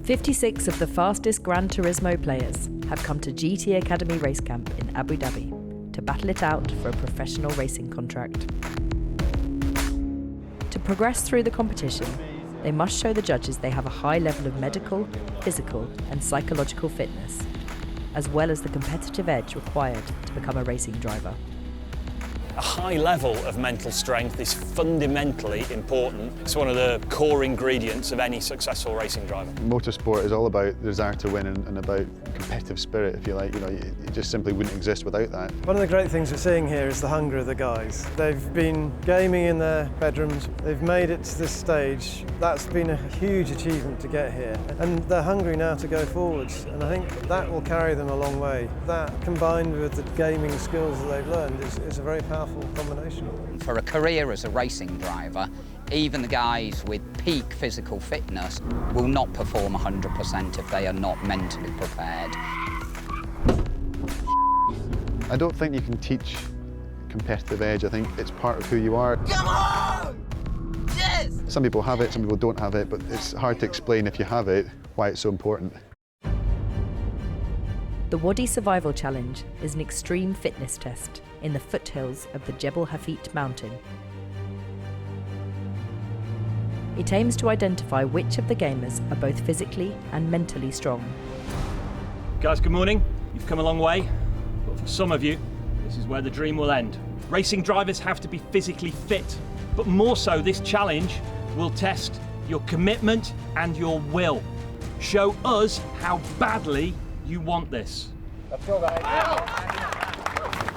56 of the fastest Gran Turismo players have come to GT Academy Racecamp in Abu Dhabi to battle it out for a professional racing contract. To progress through the competition, they must show the judges they have a high level of medical, physical and psychological fitness, as well as the competitive edge required to become a racing driver. A high level of mental strength is fundamentally important. It's one of the core ingredients of any successful racing driver. Motorsport is all about the desire to win and about competitive spirit, if you like. You know, it just simply wouldn't exist without that. One of the great things we're seeing here is the hunger of the guys. They've been gaming in their bedrooms. They've made it to this stage. That's been a huge achievement to get here. And they're hungry now to go forwards. And I think that will carry them a long way. That, combined with the gaming skills that they've learned, is a very powerful combination. For a career as a racing driver, even the guys with peak physical fitness will not perform 100% if they are not mentally prepared. I don't think you can teach competitive edge. I think it's part of who you are. Come on! Yes! Some people have it, some people don't have it, but it's hard to explain if you have it why it's so important. The Wadi Survival Challenge is an extreme fitness test in the foothills of the Jebel Hafit mountain. It aims to identify which of the gamers are both physically and mentally strong. Guys, good morning. You've come a long way, but for some of you, this is where the dream will end. Racing drivers have to be physically fit, but more so, this challenge will test your commitment and your will. Show us how badly you want this. Let's go, guys.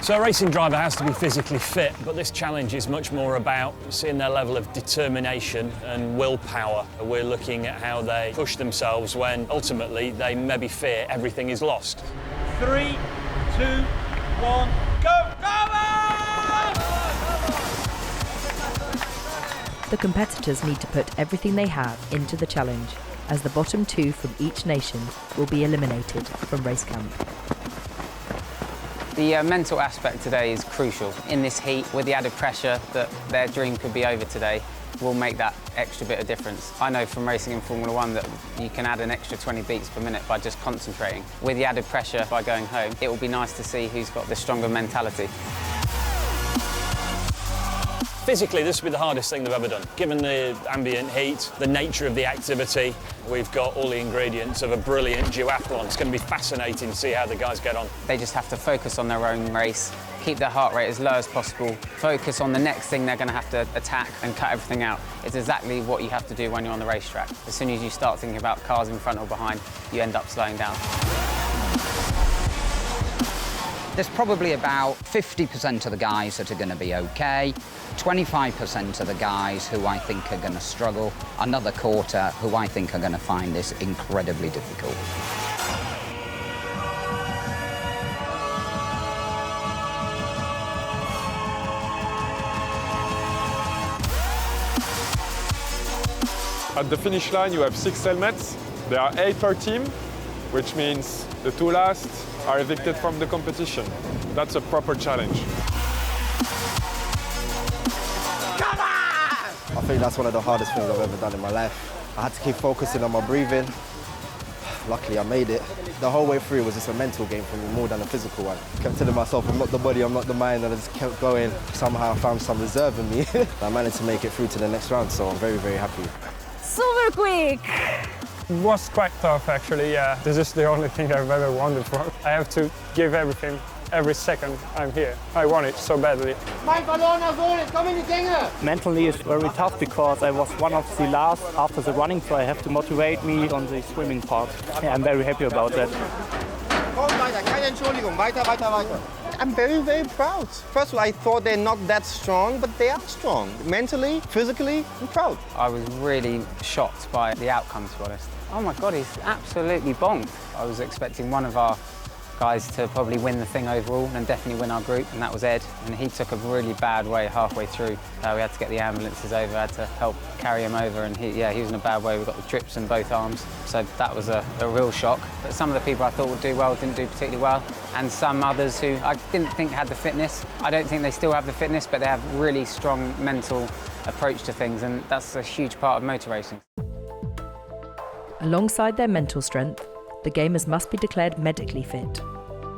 So a racing driver has to be physically fit, but this challenge is much more about seeing their level of determination and willpower. We're looking at how they push themselves when ultimately they maybe fear everything is lost. 3, 2, 1, go! The competitors need to put everything they have into the challenge, as the bottom 2 from each nation will be eliminated from Racecamp. The mental aspect today is crucial. In this heat, with the added pressure that their dream could be over today, will make that extra bit of difference. I know from racing in Formula 1 that you can add an extra 20 beats per minute by just concentrating. With the added pressure by going home, it will be nice to see who's got the stronger mentality. Physically, this will be the hardest thing they've ever done. Given the ambient heat, the nature of the activity, we've got all the ingredients of a brilliant duathlon. It's going to be fascinating to see how the guys get on. They just have to focus on their own race, keep their heart rate as low as possible, focus on the next thing they're going to have to attack and cut everything out. It's exactly what you have to do when you're on the racetrack. As soon as you start thinking about cars in front or behind, you end up slowing down. There's probably about 50% of the guys that are going to be okay, 25% of the guys who I think are going to struggle, another quarter who I think are going to find this incredibly difficult. At the finish line, you have 6 helmets. There are 8 per team, which means the 2 last are evicted from the competition. That's a proper challenge. I think that's one of the hardest things I've ever done in my life. I had to keep focusing on my breathing. Luckily, I made it. The whole way through was just a mental game for me more than a physical one. I kept telling myself, I'm not the body, I'm not the mind, and I just kept going. Somehow I found some reserve in me. I managed to make it through to the next round, so I'm very, very happy. Super quick! It was quite tough, actually, yeah. This is the only thing I've ever wanted for. I have to give everything every second I'm here. I want it so badly. Mentally it's very tough because I was one of the last after the running, so I have to motivate me on the swimming part. Yeah, I'm very happy about that. I'm very, very proud. First of all, I thought they're not that strong, but they are strong. Mentally, physically, I'm proud. I was really shocked by the outcome, to be honest. Oh my God, he's absolutely bonked. I was expecting one of our guys to probably win the thing overall and definitely win our group, and that was Ed. And he took a really bad way halfway through. We had to get the ambulances over, had to help carry him over, and he was in a bad way. We got the trips in both arms, so that was a real shock. But some of the people I thought would do well didn't do particularly well, and some others who I didn't think had the fitness. I don't think they still have the fitness, but they have really strong mental approach to things, and that's a huge part of motor racing. Alongside their mental strength, the gamers must be declared medically fit,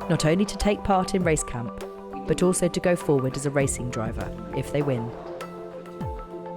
not only to take part in race camp, but also to go forward as a racing driver if they win.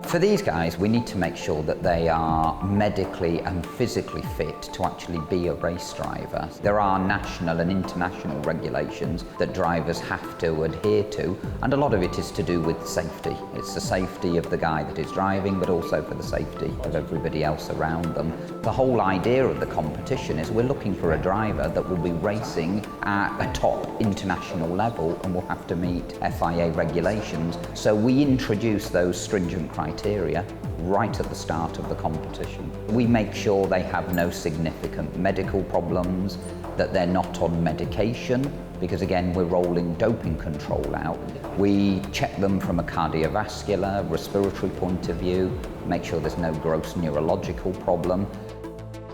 For these guys, we need to make sure that they are medically and physically fit to actually be a race driver. There are national and international regulations that drivers have to adhere to, and a lot of it is to do with safety. It's the safety of the guy that is driving, but also for the safety of everybody else around them. The whole idea of the competition is we're looking for a driver that will be racing at a top international level and will have to meet FIA regulations. So we introduce those stringent criteria right at the start of the competition. We make sure they have no significant medical problems, that they're not on medication, because again, we're rolling doping control out. We check them from a cardiovascular, respiratory point of view, make sure there's no gross neurological problem.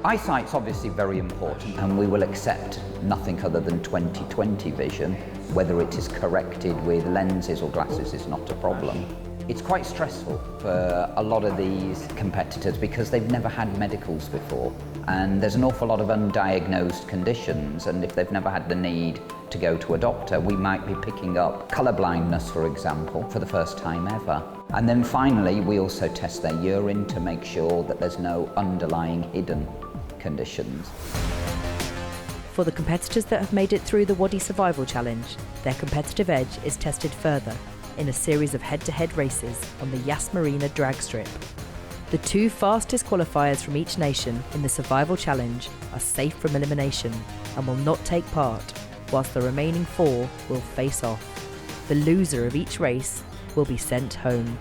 Eyesight's obviously very important, and we will accept nothing other than 20/20 vision. Whether it is corrected with lenses or glasses is not a problem. It's quite stressful for a lot of these competitors because they've never had medicals before, and there's an awful lot of undiagnosed conditions, and if they've never had the need to go to a doctor, we might be picking up colour blindness, for example, for the first time ever. And then finally, we also test their urine to make sure that there's no underlying hidden conditions. For the competitors that have made it through the WEC Survival Challenge, their competitive edge is tested further in a series of head-to-head races on the Yas Marina drag strip. The 2 fastest qualifiers from each nation in the Survival Challenge are safe from elimination and will not take part, whilst the remaining 4 will face off. The loser of each race will be sent home.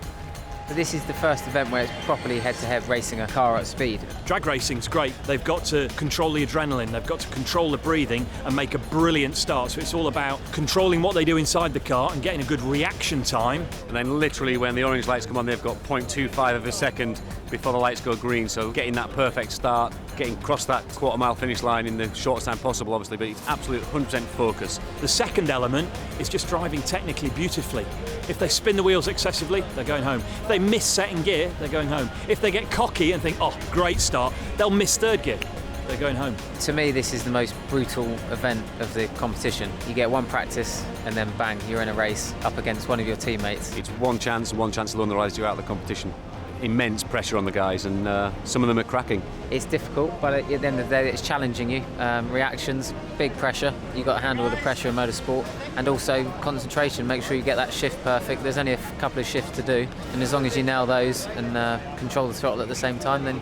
This is the first event where it's properly head-to-head racing a car at speed. Drag racing's great. They've got to control the adrenaline, they've got to control the breathing and make a brilliant start. So it's all about controlling what they do inside the car and getting a good reaction time. And then literally when the orange lights come on, they've got 0.25 of a second before the lights go green. So getting that perfect start, getting across that quarter-mile finish line in the shortest time possible, obviously, but it's absolute 100% focus. The second element is just driving technically beautifully. If they spin the wheels excessively, they're going home. If they miss second gear, they're going home. If they get cocky and think, oh, great start, they'll miss third gear. They're going home. To me, this is the most brutal event of the competition. You get one practice and then bang, you're in a race up against one of your teammates. It's one chance alone that rides you out of the competition. Immense pressure on the guys, and some of them are cracking. It's difficult, but at the end of the day, it's challenging you. Reactions, big pressure. You've got to handle the pressure in motorsport, and also concentration. Make sure you get that shift perfect. There's only a couple of shifts to do, and as long as you nail those and control the throttle at the same time, then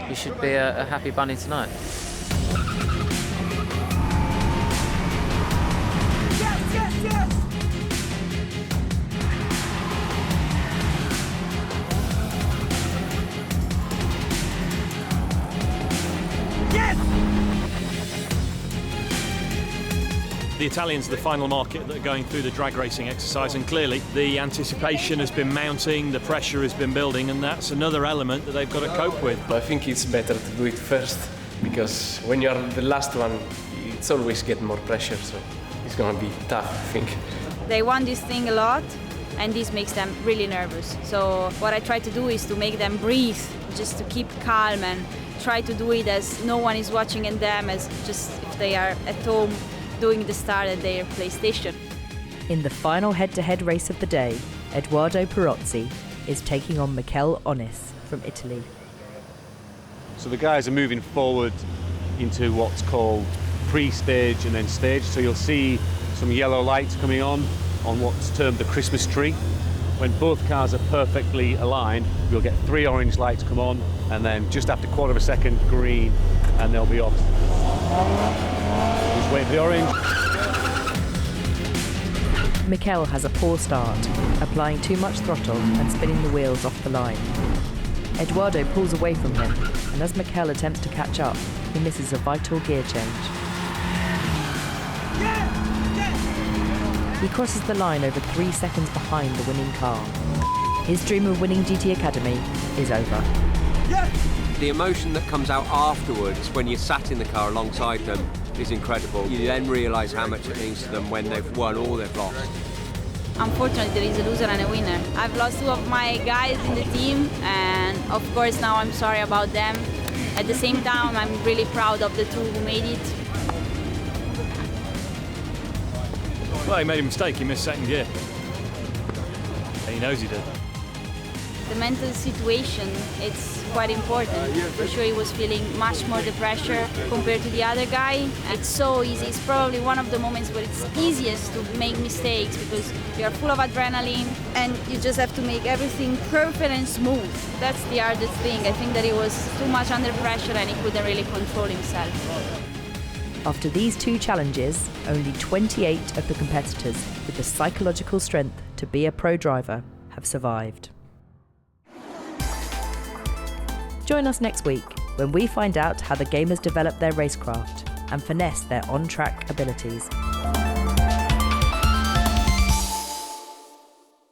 you should be a happy bunny tonight. The Italians are the final market that are going through the drag racing exercise, and clearly the anticipation has been mounting, the pressure has been building, and that's another element that they've got to cope with. I think it's better to do it first, because when you are the last one, it's always get more pressure, so it's going to be tough, I think. They want this thing a lot, and this makes them really nervous. So what I try to do is to make them breathe, just to keep calm and try to do it as no one is watching and them, as just if they are at home doing the start at their PlayStation. In the final head-to-head race of the day, Edoardo Perozzi is taking on Michele Onis from Italy. So the guys are moving forward into what's called pre-stage and then stage. So you'll see some yellow lights coming on what's termed the Christmas tree. When both cars are perfectly aligned, you'll get 3 orange lights come on, and then just after quarter of a second, green, and they'll be off. Just wait for the orange. Michele has a poor start, applying too much throttle and spinning the wheels off the line. Edoardo pulls away from him, and as Michele attempts to catch up, he misses a vital gear change. He crosses the line over 3 seconds behind the winning car. His dream of winning GT Academy is over. The emotion that comes out afterwards when you're sat in the car alongside them is incredible. You then realise how much it means to them when they've won or they've lost. Unfortunately, there is a loser and a winner. I've lost 2 of my guys in the team, and of course now I'm sorry about them. at the same time, I'm really proud of the two who made it. Well, he made a mistake, he missed second gear. And he knows he did. The mental situation, it's quite important. For sure he was feeling much more the pressure compared to the other guy. It's so easy, it's probably one of the moments where it's easiest to make mistakes because you're full of adrenaline and you just have to make everything perfect and smooth. That's the hardest thing. I think that he was too much under pressure and he couldn't really control himself. After these two challenges, only 28 of the competitors with the psychological strength to be a pro driver have survived. Join us next week when we find out how the gamers develop their racecraft and finesse their on-track abilities.